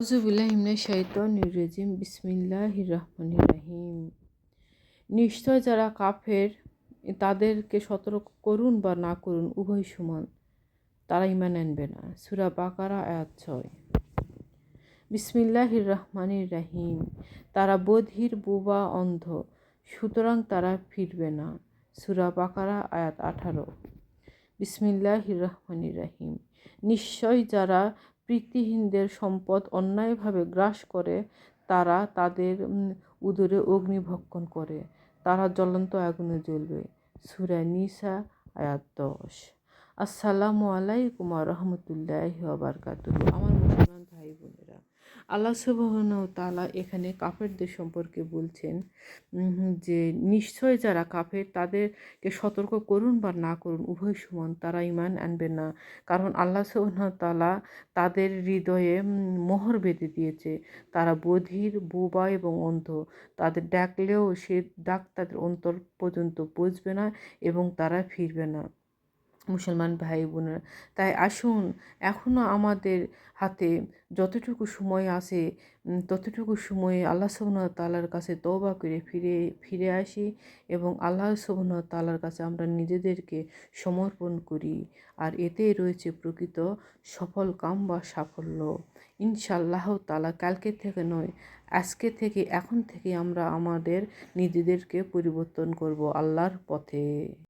আউযুবিল্লাহি বিসমিল্লাহির রহমানির রহিম। নিশ্চয় যারা কাফের তাদেরকে সতর্ক করুন বা না করুন উভয় সমান, তারা ঈমান আনবে না। সূরা বাকারা আয়াত 6। বিসমিল্লাহির রহমানির রহিম। তারা বধির, বোবা, অন্ধ, সুতরাং তারা ফিরবে না। সূরা বাকারা আয়াত 18। বিসমিল্লাহির রহমানির রহিম। নিশ্চয় যারা পিতৃহীনদের সম্পদ অন্যায়ভাবে গ্রাস করে, তারা তাদের উদরে অগ্নিভক্ষণ করে, তারা জ্বলন্ত আগুনে জ্বলবে। সূরা নিসা আয়াত 10। আসসালামু আলাইকুম ওয়া রাহমাতুল্লাহি ওয়া বারাকাতুহু। আমার মুসলমান ভাই বোনেরা, আল্লাহ সুবহানাহু ওয়া তাআলা এখানে কাফেরদের সম্পর্কে বলছেন যে নিশ্চয় যারা কাফের তাদেরকে সতর্ক করুন বা না করুন উভয় সমান, তারা ঈমান আনবে না। কারণ আল্লাহ সুবহানাহু ওয়া তাআলা তাদের হৃদয়ে মোহর বেঁধে দিয়েছে। তারা বধির, বোবা এবং অন্ধ। তাদের ডাকলেও সে ডাক তাদের অন্তর পর্যন্ত পৌঁছবে না এবং তারা ফিরবে না। মুসলমান ভাই বোনেরা, তাই আসুন এখনও আমাদের হাতে যতটুকু সময় আছে ততটুকু সময়ে আল্লাহ সুবহানাহু ওয়া তাআলার কাছে তওবা করে ফিরে আসি এবং আল্লাহ সুবহানাহু ওয়া তাআলার কাছে আমরা নিজেদেরকে সমর্পণ করি। আর এতেই রয়েছে প্রকৃত সফল কাম বা সাফল্য। ইনশাআল্লাহ তাআলা কালকে থেকে নয়, আজকে থেকে, এখন থেকে আমরা আমাদের নিজেদেরকে পরিবর্তন করব আল্লাহর পথে।